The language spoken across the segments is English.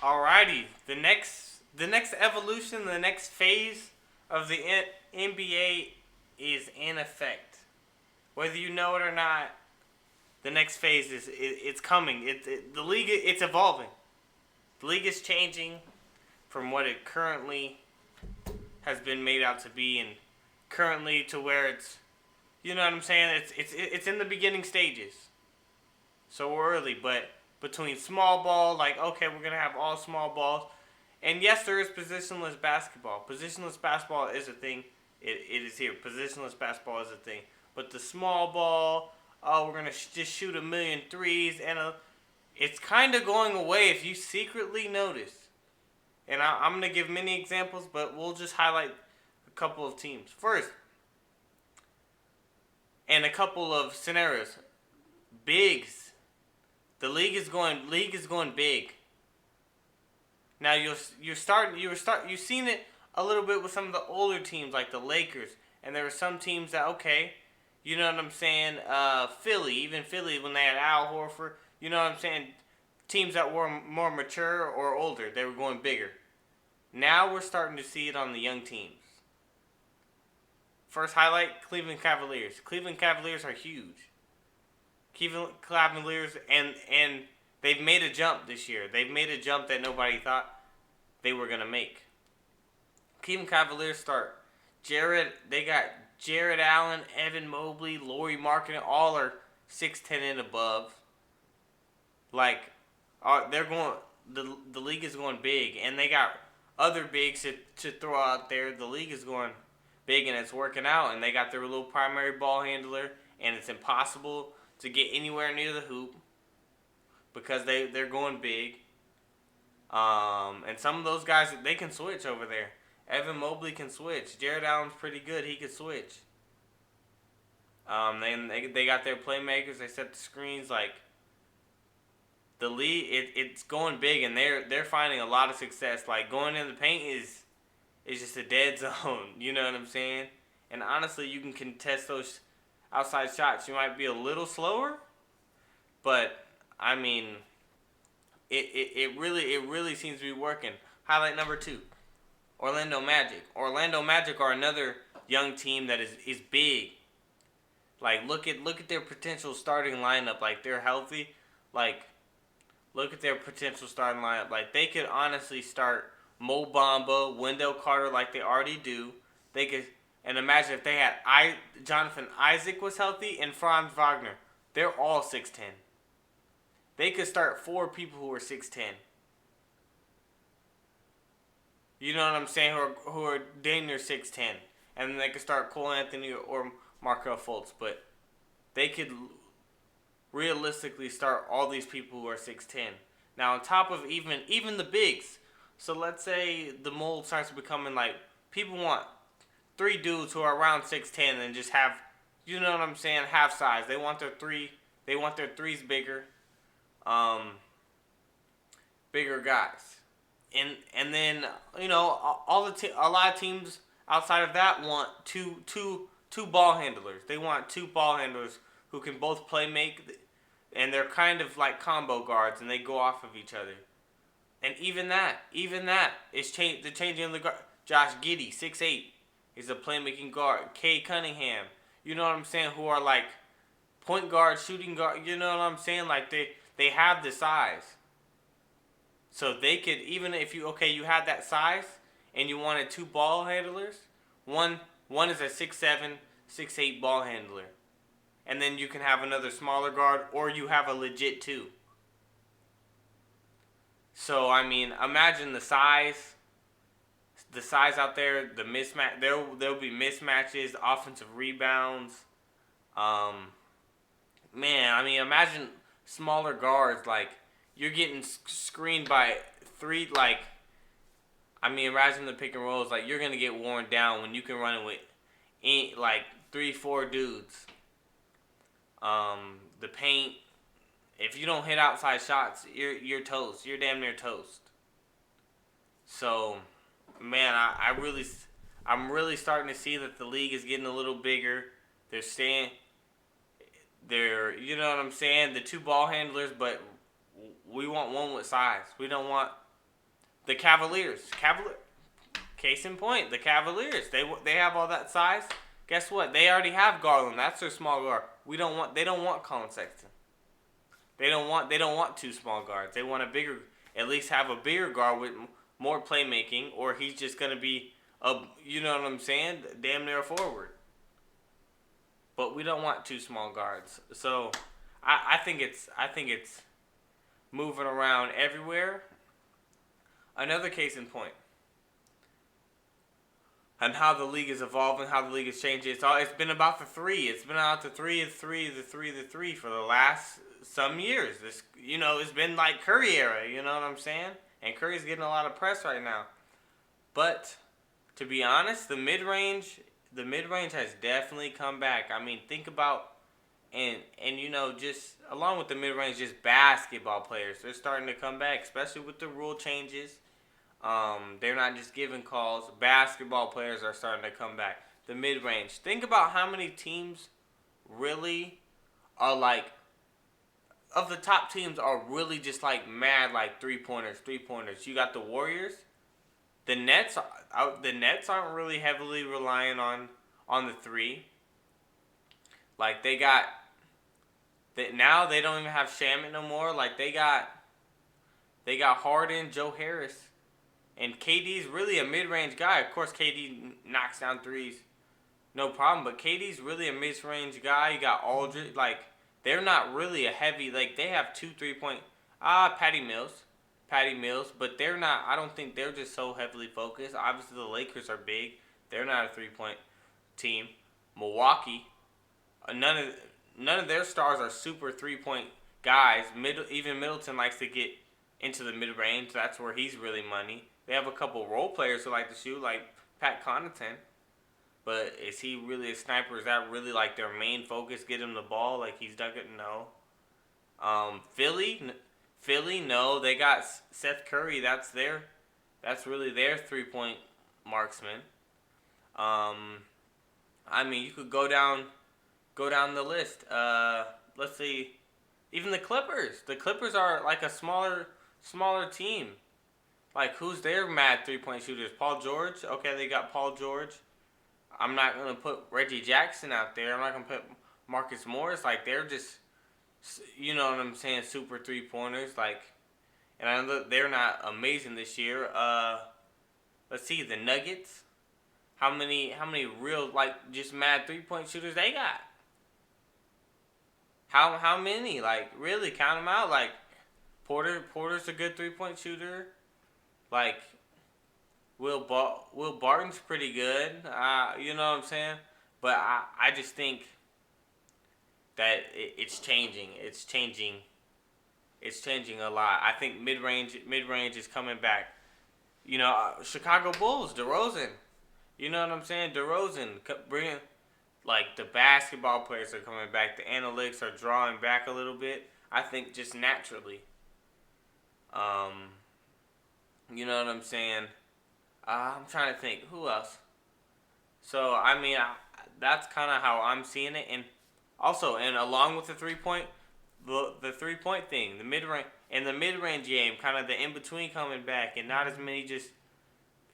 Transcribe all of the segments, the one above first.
Alrighty, the next evolution, the next phase of the NBA is in effect. Whether you know it or not, the next phase it's coming. The league it's evolving. The league is changing from what it currently has been made out to be, and currently to where it's, you know what I'm saying. It's in the beginning stages, so early, but between small ball, like okay, we're gonna have all small balls. And yes, there is positionless basketball. Positionless basketball is a thing. It is here. Positionless basketball is a thing. But the small ball, oh, we're going to just shoot a million threes. It's kind of going away if you secretly notice. And I'm going to give many examples, but we'll just highlight a couple of teams. First, and a couple of scenarios. Bigs. The league is going big. Now you've seen it a little bit with some of the older teams like the Lakers, and there were some teams that okay, you know what I'm saying, Philly when they had Al Horford, you know what I'm saying, teams that were more mature or older, they were going bigger. Now we're starting to see it on the young teams. First highlight, Cleveland Cavaliers. Cleveland Cavaliers are huge. Cleveland Cavaliers and they've made a jump this year. They've made a jump that nobody thought they were going to make. Cleveland Cavaliers start they got Jared Allen, Evan Mobley, Lauri Markkanen, all are 6'10" and above. Like, they're going, the league is going big, and they got other bigs to throw out there. The league is going big, and it's working out, and they got their little primary ball handler, and it's impossible to get anywhere near the hoop because they're going big. And some of those guys, they can switch over there. Evan Mobley can switch. Jared Allen's pretty good. He can switch. They got their playmakers. They set the screens. Like, the league, it's going big, and they're finding a lot of success. Like, going in the paint is just a dead zone. You know what I'm saying? And honestly, you can contest those outside shots. You might be a little slower, but I mean, it really seems to be working. Highlight number 2, Orlando Magic. Orlando Magic are another young team that is big. Like, look at their potential starting lineup. Like, they're healthy. Like, look at their potential starting lineup. Like, they could honestly start Mo Bamba, Wendell Carter like they already do. They could, and imagine if they had Jonathan Isaac was healthy and Franz Wagner. They're all 6'10". They could start 4 people who are 6'10". You know what I'm saying? Who are dang near 6'10". And then they could start Cole Anthony or Markelle Fultz. But they could realistically start all these people who are 6'10". Now, on top of even the bigs. So let's say the mold starts becoming like, people want 3 dudes who are around 6'10" and just have, you know what I'm saying, half size. They want their threes bigger. Bigger guys. And then, you know, a lot of teams outside of that want two ball handlers. They want 2 ball handlers who can both make, and they're kind of like combo guards, and they go off of each other. And even that is the changing of the guard. Josh Giddey, 6'8", is a playmaking guard. Kay Cunningham, you know what I'm saying, who are like point guard, shooting guard. You know what I'm saying? Like they have the size. So they could, even if you had that size and you wanted 2 ball handlers, one is a 6'7", 6'8" ball handler. And then you can have another smaller guard, or you have a legit 2. So, I mean, imagine the size out there, the mismatch. There'll be mismatches, offensive rebounds. Man, I mean, imagine smaller guards, like, you're getting screened by 3, like, I mean, imagine the pick and rolls, like, you're going to get worn down when you can run it with, like, 3-4 dudes. The paint, if you don't hit outside shots, you're toast. You're damn near toast. So, man, I'm really starting to see that the league is getting a little bigger. You know what I'm saying, the 2 ball handlers, but we want one with size. We don't want The Cavaliers. Case in point, the Cavaliers. They have all that size. Guess what? They already have Garland. That's their small guard. They don't want Colin Sexton. They don't want two small guards. They want at least have a bigger guard with more playmaking, or he's just gonna be you know what I'm saying, damn near a forward. But we don't want two small guards. So I think it's moving around everywhere. Another case in point. And how the league is evolving, how the league is changing. It's been about the three. It's been about the three for the last some years. It's been like Curry era. You know what I'm saying? And Curry's getting a lot of press right now. But to be honest, the mid range has definitely come back. I mean, think about and just along with the mid range, just basketball players. They're starting to come back, especially with the rule changes. They're not just giving calls. Basketball players are starting to come back. The mid-range. Think about how many teams really are like, of the top teams are really just like mad like three-pointers. You got the Warriors. The Nets aren't really heavily relying on the three. Like now they don't even have Shamet no more. Like they got Harden, Joe Harris. And KD's really a mid-range guy. Of course, KD knocks down threes, no problem. But KD's really a mid-range guy. You got Aldridge. Like, they're not really a heavy. Like, they have 2 3-point. Patty Mills. But they're not. I don't think they're just so heavily focused. Obviously, the Lakers are big. They're not a 3-point team. Milwaukee. None of their stars are super 3-point guys. Even Middleton likes to get into the mid-range. That's where he's really money. They have a couple role players who like to shoot, like Pat Connaughton. But is he really a sniper? Is that really like their main focus? Get him the ball like he's dug it? No. Philly, no. They got Seth Curry. That's really their 3-point marksman. I mean, you could go down the list. Let's see. Even the Clippers. The Clippers are like a smaller team. Like, who's their mad 3-point shooters? Paul George? Okay, they got Paul George. I'm not going to put Reggie Jackson out there. I'm not going to put Marcus Morris. Like, they're just, you know what I'm saying, super 3-pointers. Like, and I know they're not amazing this year. Let's see, the Nuggets. How many real, like, just mad 3-point shooters they got? How many? Like, really, count them out. Like, Porter's a good 3-point shooter. Like, Will Barton's pretty good. You know what I'm saying? But I just think that it's changing. It's changing a lot. I think mid-range is coming back. Chicago Bulls, DeRozan. You know what I'm saying? DeRozan bringing, like, the basketball players are coming back. The analytics are drawing back a little bit. I think just naturally. You know what I'm saying? I'm trying to think. Who else? So, I mean, that's kind of how I'm seeing it. And also, and along with the 3-point, the 3-point thing, the mid-range game, kind of the in-between coming back, and not as many just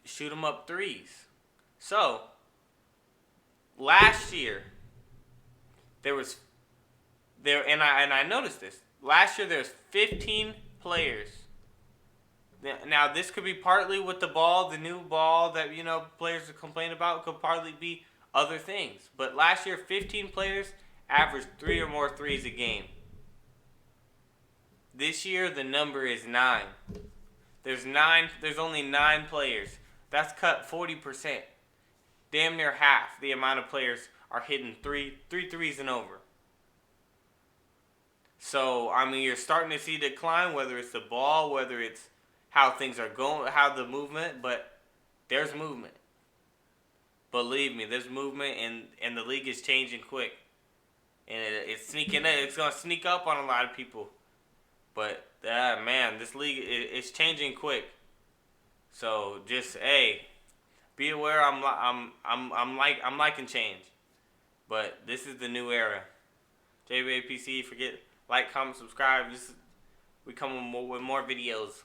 shoot 'em up threes. So, last year, and I noticed this. Last year, there was 15 players. Now, this could be partly with the ball, the new ball that, players complain about. Could partly be other things. But last year, 15 players averaged 3 or more threes a game. This year, the number is 9. There's only 9 players. That's cut 40%. Damn near half the amount of players are hitting three threes and over. So, I mean, you're starting to see decline, whether it's the ball, whether it's how things are going, how the movement, but there's movement. Believe me, there's movement, and the league is changing quick. And it's sneaking in. It's going to sneak up on a lot of people. But, man, this league is changing quick. So, just, hey, be aware I'm liking change. But this is the new era. JBAPC, like, comment, subscribe. We come with more videos.